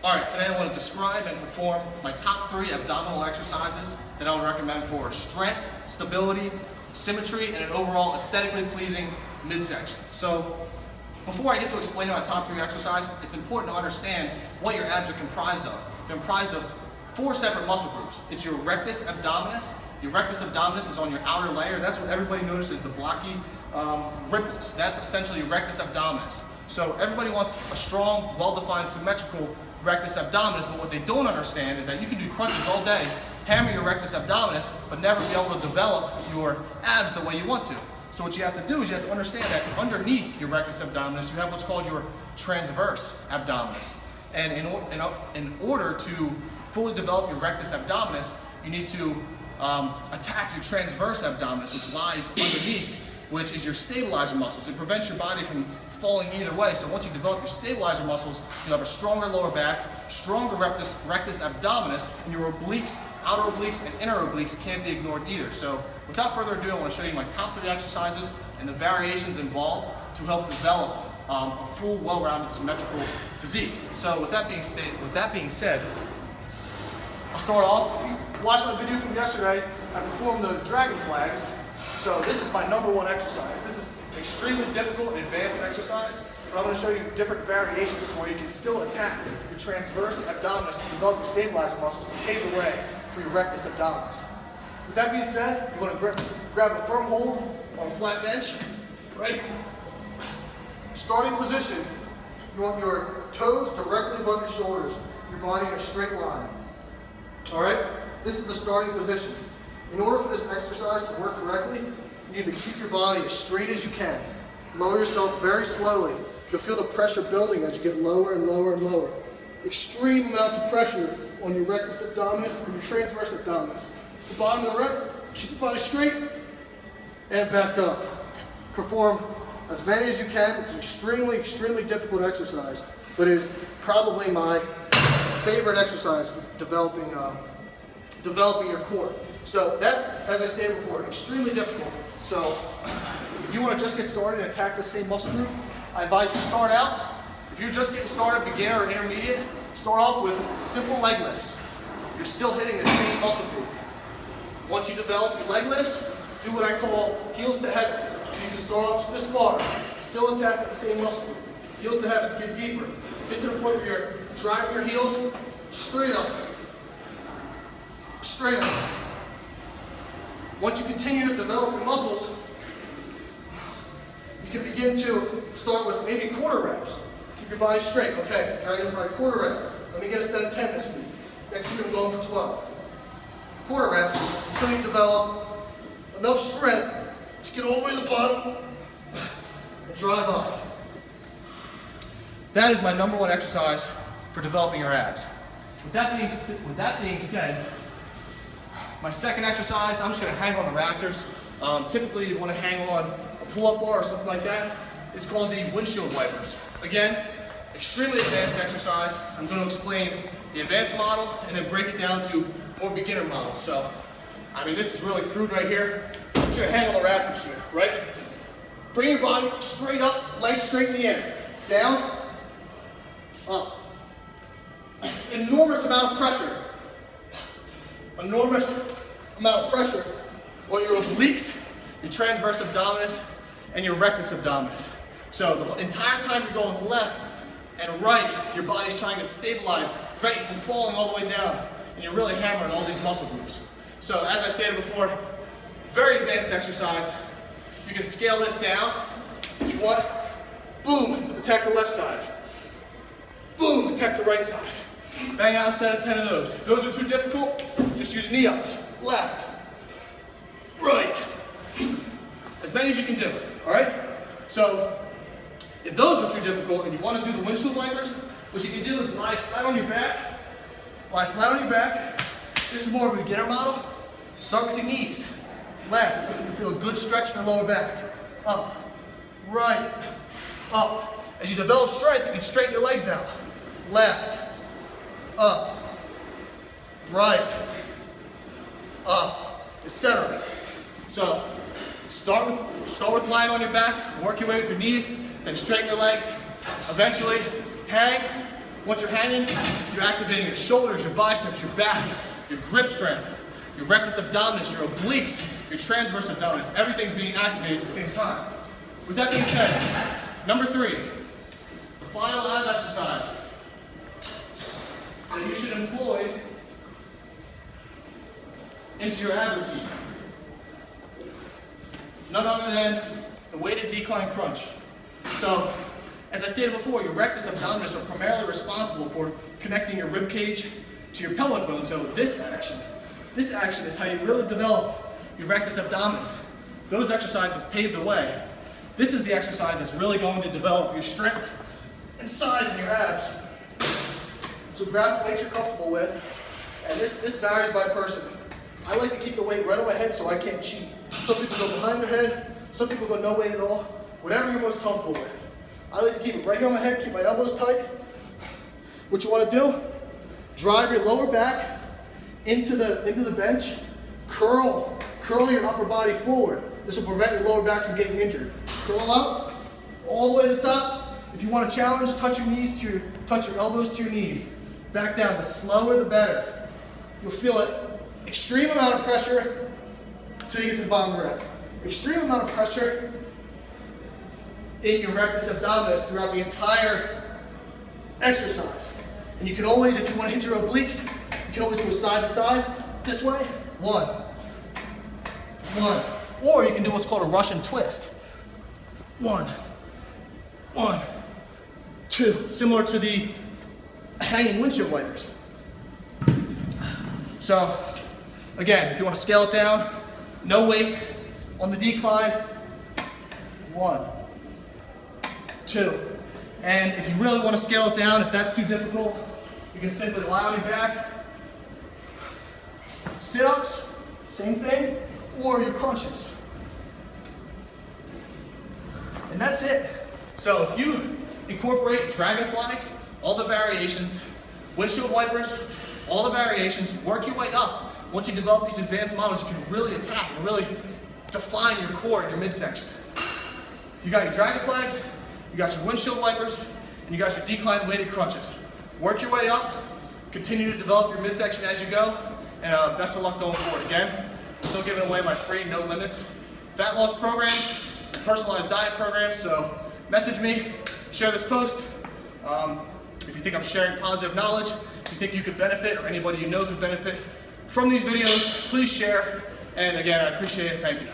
Alright, today I want to describe and perform my top 3 abdominal exercises that I would recommend for strength, stability, symmetry, and an overall aesthetically pleasing midsection. So, before I get to explain my top 3 exercises, it's important to understand what your abs are comprised of. They're comprised of 4 separate muscle groups. It's your rectus abdominis. Your rectus abdominis is on your outer layer. That's what everybody notices, the blocky ripples. That's essentially your rectus abdominis. So everybody wants a strong, well-defined, symmetrical rectus abdominis, but what they don't understand is that you can do crunches all day, hammer your rectus abdominis, but never be able to develop your abs the way you want to. So what you have to do is you have to understand that underneath your rectus abdominis, you have what's called your transverse abdominis. And in order to fully develop your rectus abdominis, you need to attack your transverse abdominis, which lies underneath, which is your stabilizer muscles. It prevents your body from falling either way. So once you develop your stabilizer muscles, you'll have a stronger lower back, stronger rectus abdominis, and your obliques, outer obliques and inner obliques can't be ignored either. So without further ado, I want to show you my top 3 exercises and the variations involved to help develop a full, well-rounded, symmetrical physique. So with that being said, I'll start off. If you watched my video from yesterday, I performed the dragon flags. So this is my #1 exercise. This is extremely difficult and advanced exercise, but I'm going to show you different variations to where you can still attack your transverse abdominis and develop your stabilizer muscles to pave the way for your rectus abdominis. With that being said, you want to grab a firm hold on a flat bench, right? Starting position, you want your toes directly above your shoulders, your body in a straight line. All right? This is the starting position. In order for this exercise to work correctly, you need to keep your body as straight as you can. Lower yourself very slowly. You'll feel the pressure building as you get lower and lower and lower. Extreme amounts of pressure on your rectus abdominis and your transverse abdominis. The bottom of the rep, keep your body straight and back up. Perform as many as you can. It's an extremely, extremely difficult exercise, but it is probably my favorite exercise for developing your core. So that's, as I stated before, extremely difficult. So if you want to just get started and attack the same muscle group, I advise you start out. If you're just getting started, beginner or intermediate, start off with simple leg lifts. You're still hitting the same muscle group. Once you develop your leg lifts, do what I call heels to heavens. You can start off just this far, still attack the same muscle group. Heels to heavens, get deeper. Get to the point where you're driving your heels straight up. Straight up. Once you continue to develop your muscles, you can begin to start with maybe quarter reps. Keep your body straight. Okay, dragon fly, quarter rep. Let me get a set of 10 this week. Next week I'm going for 12. Quarter reps until you develop enough strength to get all the way to the bottom and drive up. That is my #1 exercise for developing your abs. With that being said, my second exercise, I'm just going to hang on the rafters. Typically, you want to hang on a pull-up bar or something like that. It's called the windshield wipers. Again, extremely advanced exercise. I'm going to explain the advanced model and then break it down to more beginner models. So, I mean, this is really crude right here. I'm just going to hang on the rafters here, right? Bring your body straight up, legs straight in the air. Down, up. Enormous amount of pressure. Enormous amount of pressure on your obliques, your transverse abdominis, and your rectus abdominis. So the entire time you're going left and right, your body's trying to stabilize, prevent you from falling all the way down, and you're really hammering all these muscle groups. So as I stated before, very advanced exercise. You can scale this down if you want. Boom, attack the left side. Boom, attack the right side. Bang out a set of 10 of those. If those are too difficult, just use knee ups. Left, right. As many as you can do, all right? So, if those are too difficult and you want to do the windshield wipers, what you can do is lie flat on your back. Lie flat on your back. This is more of a beginner model. Start with your knees. Left, you can feel a good stretch in your lower back. Up, right, up. As you develop strength, you can straighten your legs out. Left, up, right, up, etc. So start with lying on your back, work your way with your knees, then straighten your legs. Eventually hang. Once you're hanging, You're activating your shoulders, your biceps, your back, your grip strength, your rectus abdominis, your obliques, your transverse abdominis. Everything's being activated at the same time. With that being said, number 3, the final ab exercise that you should employ into your ab routine. None other than the weighted decline crunch. So, as I stated before, your rectus abdominis are primarily responsible for connecting your rib cage to your pelvic bone. So this action is how you really develop your rectus abdominis. Those exercises pave the way. This is the exercise that's really going to develop your strength and size in your abs. So grab the weight you're comfortable with, and this varies by person. I like to keep the weight right on my head so I can't cheat. Some people go behind their head, some people go no weight at all, whatever you're most comfortable with. I like to keep it right here on my head, keep my elbows tight. What you want to do, drive your lower back into the bench, curl your upper body forward. This will prevent your lower back from getting injured. Curl up, all the way to the top. If you want to challenge, touch your elbows to your knees. Back down, the slower the better. You'll feel it, extreme amount of pressure until you get to the bottom of the rep. Extreme amount of pressure in your rectus abdominis throughout the entire exercise. And you can always, if you want to hit your obliques, you can always go side to side, this way, 1, 1. Or you can do what's called a Russian twist. 1, 1, 2, similar to the hanging windshield wipers. So, again, if you want to scale it down, no weight on the decline, 1, 2. And if you really want to scale it down, if that's too difficult, you can simply lie on your back. Sit-ups, same thing, or your crunches. And that's it. So if you incorporate dragon flags, all the variations, windshield wipers, all the variations, work your way up. Once you develop these advanced models, you can really attack and really define your core and your midsection. You got your dragon flags, you got your windshield wipers, and you got your decline weighted crunches. Work your way up, continue to develop your midsection as you go, and best of luck going forward. Again, I'm still giving away my free no limits fat loss programs, personalized diet programs, so message me, share this post. If you think I'm sharing positive knowledge, if you think you could benefit or anybody you know could benefit from these videos, please share. And again, I appreciate it. Thank you.